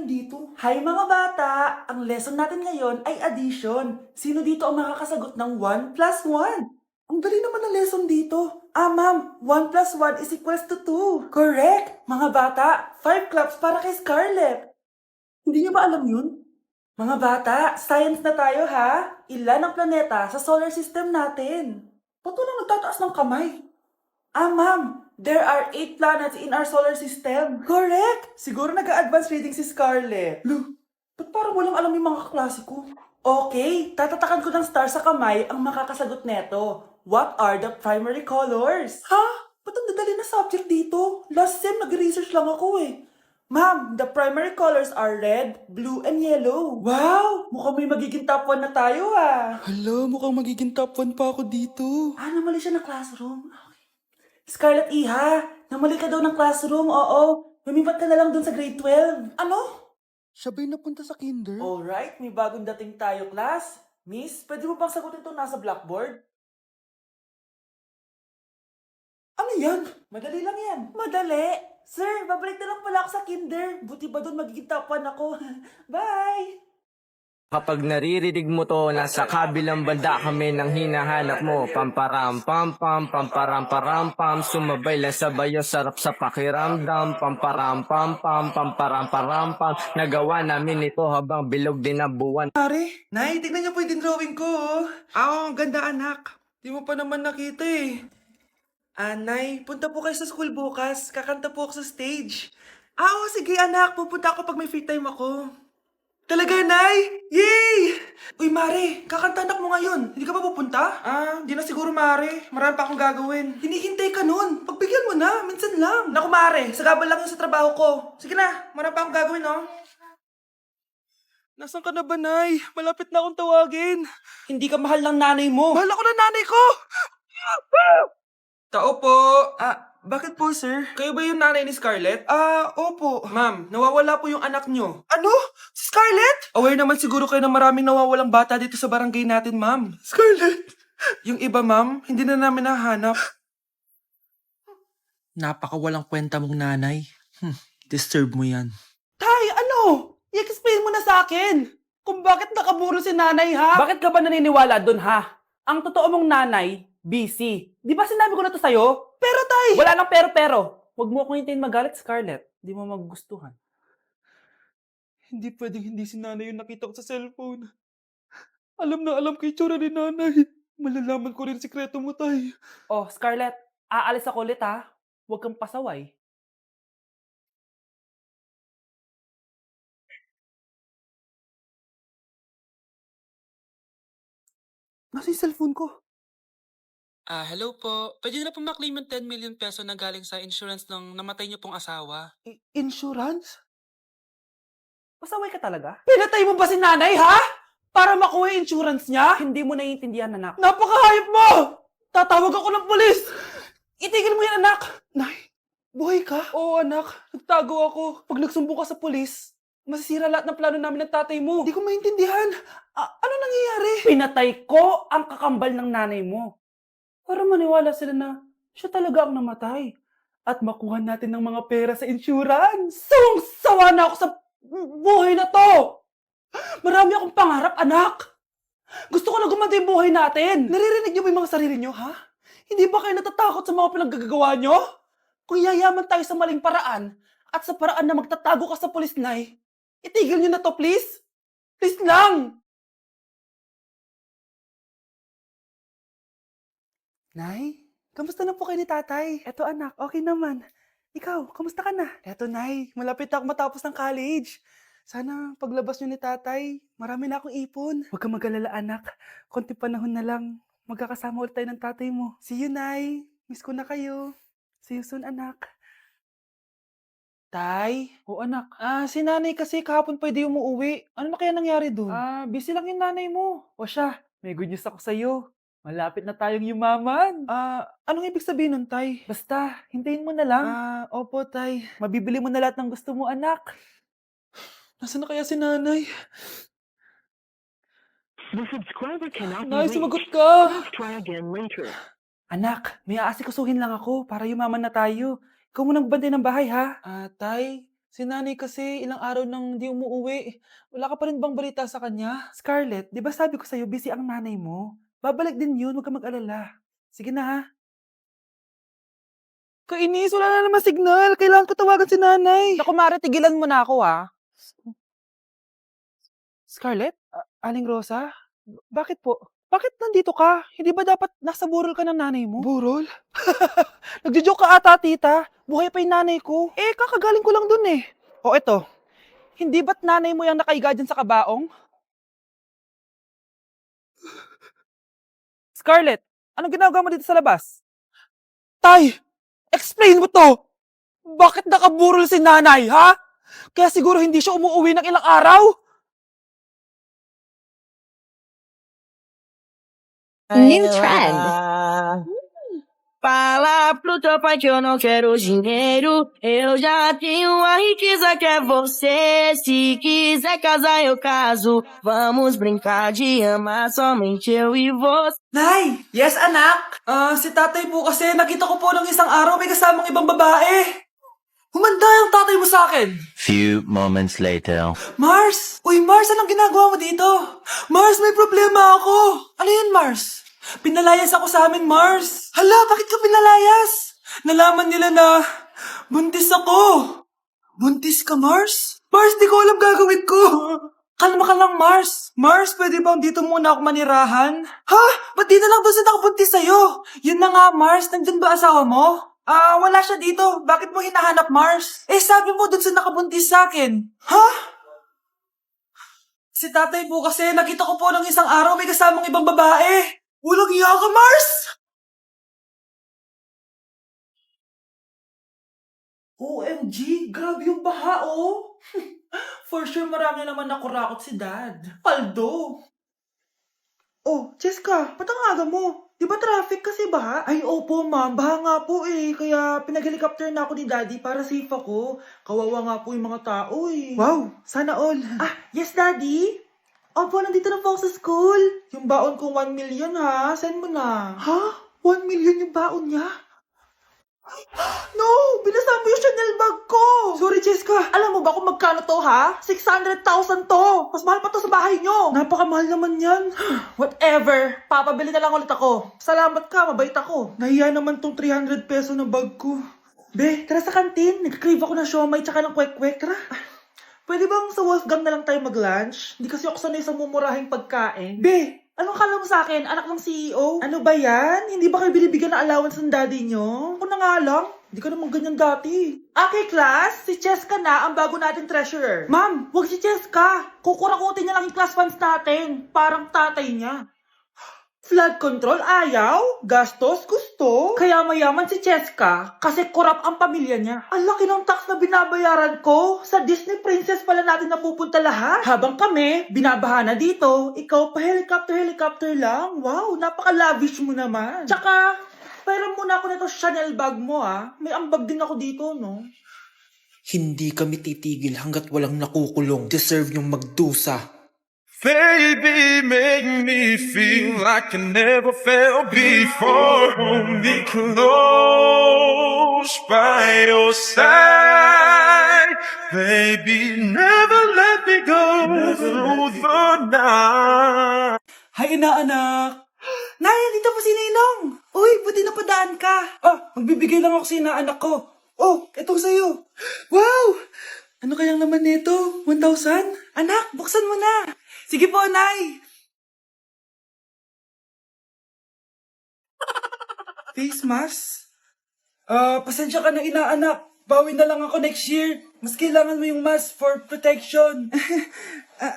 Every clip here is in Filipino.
yan dito? Hi mga bata! Ang lesson natin ngayon ay addition. Sino dito ang makakasagot ng 1 plus 1? Ang dali naman ng lesson dito. Ma'am, 1 plus 1 is equals to 2. Correct! Mga bata, 5 claps para kay Scarlett. Hindi niyo ba alam yun? Mga bata, science na tayo ha? Ilan ang planeta sa solar system natin? Ba't walang nagtataas ng kamay? Ma'am, there are 8 planets in our solar system. Correct! Siguro nag-a-advance reading si Scarlett. Lo, ba't parang walang alam yung mga kaklase ko? Okay, tatatakan ko ng star sa kamay ang makakasagot neto. What are the primary colors? Ha? Ba't ang dadali na subject dito? Last sem, nag-research lang ako eh. Ma'am, the primary colors are red, blue, and yellow. Wow! Mukhang may magiging top 1 na tayo ah. Hala, mukhang magiging top 1 pa ako dito. Namali siya na classroom. Scarlett Iha, namali ka daw ng classroom, oo. Lumipat ka na lang dun sa grade 12. Ano? Siya ba'y napunta sa kinder? Alright, may bagong dating tayo, class. Miss, pwede mo bang sagutin itong nasa blackboard? Ano yan? Madali lang yan. Madali? Sir, babalik na lang pala ako sa kinder. Buti ba doon magiging top 1 ako? Bye! Kapag naririnig mo to, nasa kabilang banda kami nang hinahanap mo. Pamparam pam pam, pamparam param pam, sumabay lang sa bayo, sarap sa pakiramdam. Pamparam pam pam, pamparam param pam, nagawa namin ito habang bilog din ang buwan. Pare, Nay, tignan niyo po yung drawing ko. Ang ganda anak. Di mo pa naman nakita eh. Nay, punta po kayo sa school bukas. Kakanta po ako sa stage. Oo, sige anak. Pupunta ako pag may free time ako. Talaga, Nay? Yay! Uy, Mare, kakanta anak mo ngayon. Hindi ka pa pupunta? Hindi na siguro, Mare. Marami pa akong gagawin. Hinihintay ka nun. Pagbigyan mo na, minsan lang. Naku, Mare, sagabal lang yun sa trabaho ko. Sige na, marami pa akong gagawin, no? Nasaan ka na ba, Nay? Malapit na akong tawagin. Hindi ka mahal ng nanay mo. Mahal ako ng nanay ko! Tao po. Bakit po, sir? Kayo ba yung nanay ni Scarlett? Opo. Ma'am, nawawala po yung anak nyo. Ano? Si Scarlett? Aware naman siguro kayo na maraming nawawalang bata dito sa barangay natin, ma'am. Scarlett? Yung iba, ma'am, hindi na namin nahanap. Napakawalang kwenta mong nanay. Disturb mo yan. Tay, ano? I-explain mo na sa akin. Kung bakit nakaburo si nanay, ha? Bakit ka ba naniniwala dun, ha? Ang totoo mong nanay, busy. Di ba sinabi ko na to sa'yo? Pero, tay! Wala nang pero-pero. Huwag mo akong hintayin magalit, Scarlett. Di mo magugustuhan. Hindi pwedeng hindi si nanay yung nakita ko sa cellphone. Alam na alam ko yung tsura ni nanay. Malalaman ko rin sikreto mo, tay. Oh, Scarlett, aalis ako ulit, ha? Huwag kang pasaway. Nasa yung cellphone ko? Hello po. Pwede na po ma-claim yung 10 million peso na galing sa insurance ng namatay niyo pong asawa. Insurance? Pasaway ka talaga? Pinatay mo ba si nanay, ha? Para makuha yung insurance niya? Hindi mo naiintindihan, anak. Napakahayop mo! Tatawag ako ng pulis! Itigil mo yan, anak! Nay, buhay ka? Oo, anak. Nagtago ako. Pag nagsumbong ka sa pulis, masisira lahat ng plano namin ng tatay mo. Hindi ko maintindihan. Ano nangyayari? Pinatay ko ang kakambal ng nanay mo. Para maniwala sila na siya talaga ang namatay. At makuha natin ng mga pera sa insurance. Sawang-sawa na ako sa buhay na to! Marami akong pangarap, anak! Gusto ko na gumanda yung buhay natin! Naririnig niyo ba yung mga sarili niyo, ha? Hindi ba kayo natatakot sa mga pinaggagawa niyo? Kung yayaman tayo sa maling paraan at sa paraan na magtatago ka sa pulis, Nay, itigil niyo na to, please! Please lang! Nay, kamusta na po kayo ni tatay? Eto anak, okay naman. Ikaw, kamusta ka na? Eto Nay, malapit na ako matapos ng college. Sana paglabas niyo ni tatay, marami na akong ipon. Huwag kang mag-alala anak, konti panahon na lang. Magkakasama ulit tayo ng tatay mo. See you, Nay. Miss ko na kayo. See you soon, anak. Tay? O anak, Si nanay kasi kahapon pwede umuwi. Ano na kaya nangyari doon? busy lang yung nanay mo. O siya, may good news ako sa'yo. Malapit na tayong yumaman. Anong ibig sabihin nun, tay? Basta, hintayin mo na lang. Opo, tay. Mabibili mo na lahat ng gusto mo, anak. Nasaan na kaya si nanay? The subscriber cannot be Nay, reached. sumagot ka! Please try again later. Anak, may aasikasuhin lang ako para yumaman na tayo. Ikaw munang bantay ng bahay, ha? Tay, Si nanay kasi ilang araw nang di umuuwi. Wala ka pa rin bang balita sa kanya? Scarlett, di ba sabi ko sa'yo busy ang nanay mo? Babalik din yun, huwag ka mag-alala. Sige na ha. Kainis, wala na naman signal. Kailangan ko tawagan si nanay. Naku, Mare, tigilan mo na ako ha. Scarlett? Aling Rosa? Bakit po? Bakit nandito ka? Hindi ba dapat nasa burol ka ng nanay mo? Burol? Nagjo-joke ka ata, tita. Buhay pa yung nanay ko. Eh, kakagaling ko lang dun eh. O eto, hindi ba't nanay mo yung nakaiga dyan sa kabaong? Scarlett, anong ginagawa mo dito sa labas? Tay, explain mo to! Bakit nakaburol si nanay, ha? Kaya siguro hindi siya umuwi ng ilang araw? New trend. Fala pro teu pai que eu não quero dinheiro. Eu já tenho a riqueza que é você. Se quiser casar, eu caso. Vamos brincar de amar somente eu e você. Nay! Yes, anak! Si tatay po kasi nakita ko po ng isang araw may kasamang ibang babae. Humanda yung tatay mo sa akin. Few moments later. Mars! Uy, Mars, anong ginagawa mo dito? Mars, may problema ako. Ano yun, Mars? Pinalayas ako sa amin, Mars. Hala, bakit ka pinalayas? Nalaman nila na buntis ako. Buntis ka, Mars? Mars, di ko alam gagawin ko. Kalma ka lang, Mars. Mars, pwede bang dito muna ako manirahan? Ha? Ba't di na lang doon sa nakabuntis sa'yo? Yun na nga, Mars. Nandun ba asawa mo? Wala siya dito. Bakit mo hinahanap, Mars? Eh, sabi mo doon sa nakabuntis sa akin. Ha? Si tatay po kasi nakita ko po ng isang araw may kasamang ibang babae. Walang iya ka, Mars! OMG, grabe yung baha, oh. For sure, marami naman nakurakot si Dad. Paldo. Oh, Cheska, ba't ang aga mo? Di ba traffic kasi baha? Ay, opo, ma'am. Baha nga po eh. Kaya pinag-helicopter na ako ni Daddy para safe ako. Kawawa nga po yung mga tao eh. Wow, sana all. Yes, Daddy? Opo, nandito na po ako sa school. Yung baon kong 1 million ha, send mo na. Ha? 1 million yung baon niya? No! Binasa mo yung Chanel bag ko! Sorry, Cheska. Alam mo ba kung magkano to, ha? 600,000 to! Mas mahal pa to sa bahay nyo! Napakamahal naman yan. Whatever. Papabili na lang ulit ako. Salamat ka, mabait ako. Nahiya naman tong 300 peso na bag ko. Be, tara sa kantin. Nag-crave ako ng siomay tsaka ng kwek-kwek. Tara. Pwede bang sa Wolfgang na lang tayo mag-lunch? Hindi kasi ako sanay sa mumurahing pagkain. Be, anong kala mo sa akin? Anak ng CEO? Ano ba yan? Hindi ba kayo binibigyan ng allowance ng daddy nyo? Ako na nga lang. Hindi ka naman ganyan dati. Okay, class. Si Cheska na ang bago nating treasurer. Ma'am, huwag si Cheska. Kukurakutin niya lang yung class funds natin. Parang tatay niya. Flood control, ayaw. Gastos, gusto. Kaya mayaman si Cheska kasi korap ang pamilya niya. Ang laki ng tax na binabayaran ko. Sa Disney Princess pala natin napupunta lahat. Habang kami, binabaha na dito. Ikaw pa helicopter lang. Wow, napaka-lavish mo naman. Tsaka, pera muna ako nito Chanel bag mo May ambag din ako dito, no? Hindi kami titigil hanggat walang nakukulong. Deserve yung magdusa. Baby, make me feel like I never felt before. Hold me close by your side. Baby, never let me go through the night. Hay, inaanak! Nay, dito po si Ninong! Uy, buti napadaan ka! Magbibigay lang ako sa inaanak ko. Oh, etong sa'yo. Wow! Ano kayang laman nito? 1,000? Anak, buksan mo na! Sige po, Nay! Face mask? Pasensya ka na inaanak. Bawi na lang ako next year. Mas kailangan mo yung mask for protection.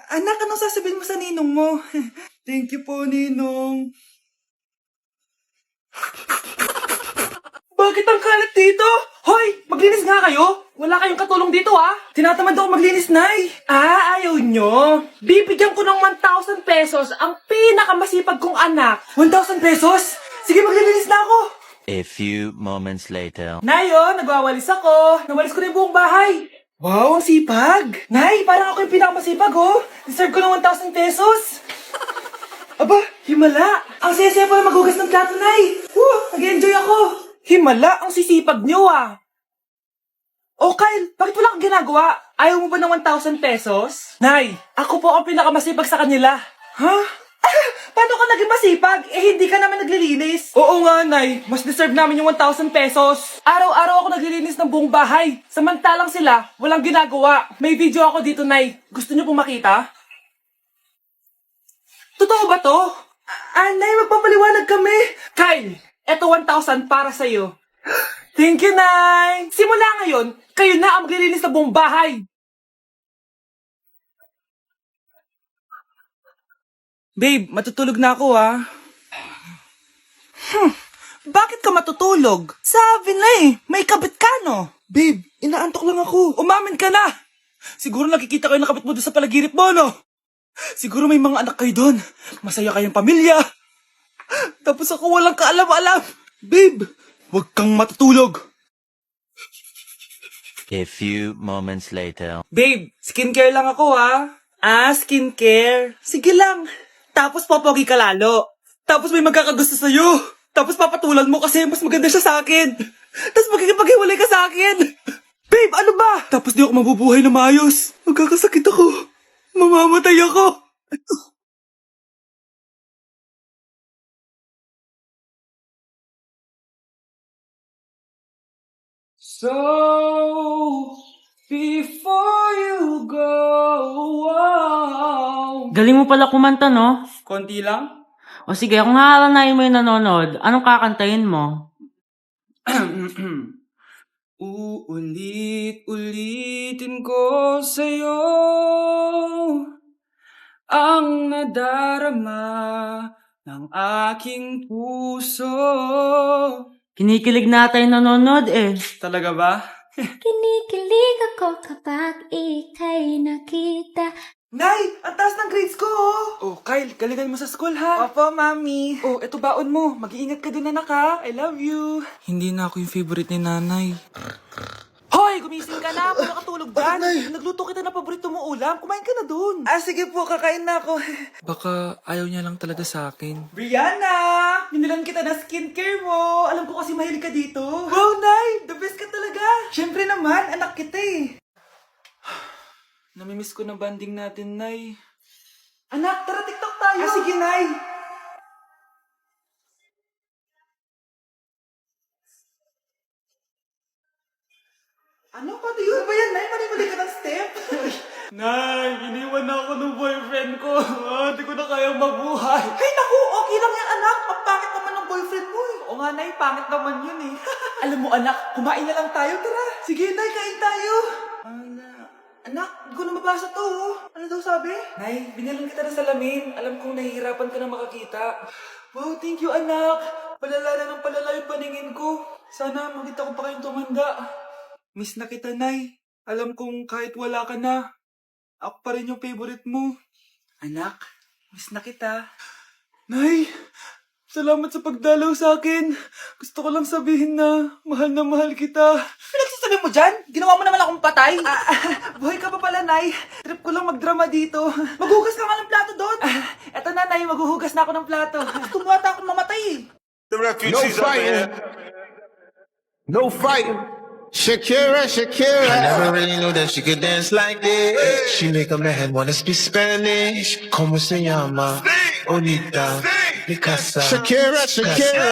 Anak, anong sasabihin mo sa ninong mo? Thank you po, Ninong. Bakit ang kalat dito? Hoy, maglinis nga kayo. Wala kayong katulong dito, Tinatamad ako maglinis, Nay. Ayaw nyo. Bibigyan ko ng 1,000 pesos ang pinakamasipag kong anak. 1,000 pesos? Sige, maglilinis na ako. A few moments later. Nay, nagwawalis ako. Nawalis ko na yung buong bahay. Wow, ang sipag. Nay, parang ako yung pinakamasipag, Deserve ko ng 1,000 pesos. Aba, himala. Ang saya-saya pala maghugas ng plato, Nay. Nag-enjoy ako. Himala, ang sisipag nyo, Oh, Kyle, bakit wala kang ginagawa? Ayaw mo ba ng 1,000 pesos? Nay, ako po ang pinakamasipag sa kanila. Ha? Paano ka naging masipag? Eh, hindi ka naman naglilinis. Oo nga, Nay. Mas deserve namin yung 1,000 pesos. Araw-araw ako naglilinis ng buong bahay. Samantalang sila, walang ginagawa. May video ako dito, Nay. Gusto niyo pong makita? Totoo ba to? Nay, magpapaliwanag kami. Kyle, eto 1,000 para sa'yo. Thank you, Nay! Simula ngayon, kayo na ang maglilinis ng buong bahay! Babe, matutulog na ako, Bakit ka matutulog? Sabi na may kabit ka, no? Babe, inaantok lang ako. Umamin ka na! Siguro nakikita kayo nakabit mo doon sa palaginip mo, no? Siguro may mga anak kayo doon. Masaya kayong pamilya. Tapos ako walang kaalam-alam. Babe, huwag kang matutulog. A few moments later. Babe, skincare lang ako, skincare. Sige lang. Tapos popogi ka lalo. Tapos may magkakagusto sa'yo. Tapos papatulan mo kasi mas maganda siya sa akin. Tapos magkikipaghiwalay ka sa akin. Babe, ano ba? Tapos di ako mabubuhay na maayos. Magkakasakit ako. Mamamatay ako. So, before you go, Galing mo pala kumanta, no? konti lang. O sige, kung haalanayin mo yung nanonood, anong kakantahin mo? Uulit-ulitin ko sa'yo ang nadarama ng aking puso. Kinikilig na tayo nanonood eh. Talaga ba? Kinikilig ako kapag ika'y nakita. Nay, ang taas ng grades ko, Oh, Kyle, galingan mo sa school, ha? Opo, Mami. Oh, eto baon mo. Mag-iingat ka dun, anak, ha? I love you. Hindi na ako yung favorite ni nanay. Hoy, gumising ka na. Puro katulog dyan. Nagluto kita na paborito mo ulam. Kumain ka na dun. Sige po, kakain na ako. Baka ayaw niya lang talaga sa akin. Brianna! Binilan kita na skincare mo. Alam ko kasi mahilig ka dito. Wow, Nay! The best ka talaga. Siyempre naman, anak kita eh. Namimiss ko na banding natin, Nay. Anak, tara TikTok tayo. Sige, Nay. Ano? Paano yun? Ano ba yan, Nay? Mali-mali ka ng step? Nay, iniwan na ako ng boyfriend ko. Hindi ko na kayang mabuhay. Ay, naku! Okay lang yan, anak. Ang pangit naman ng boyfriend mo eh. Oo nga, Nay. Pangit naman yun eh. Alam mo, anak, kumain na lang tayo. Tara. Sige, Nay, kain tayo. Anak, hindi ko na mabasa to. Ano daw sabi? Nay, binilan kita ng salamin. Alam kong nahihirapan ka na makakita. Wow, thank you, anak. Palala na ng palala yung paningin ko. Sana magkita ko pa kayong tumanda. Miss na kita, Nay. Alam kong kahit wala ka na, ako pa rin yung favorite mo. Anak, miss na kita. Nay, salamat sa pagdalaw sa akin. Gusto ko lang sabihin na mahal kita. Pinagsasabi mo dyan? Ginawa mo naman akong patay. Buhay ka pa pala, Nay. Trip ko lang magdrama dito. Maghugas ka nga ng plato doon. Eto na, Nay. Maghuhugas na ako ng plato. Gusto mo ata akong mamatay. The refugees no fighting. No fighting. Shakira, Shakira. I never really knew that she could dance like this. She make a man wanna speak Spanish. Como se llama? Bonita. Picasa. Shakira, Shakira.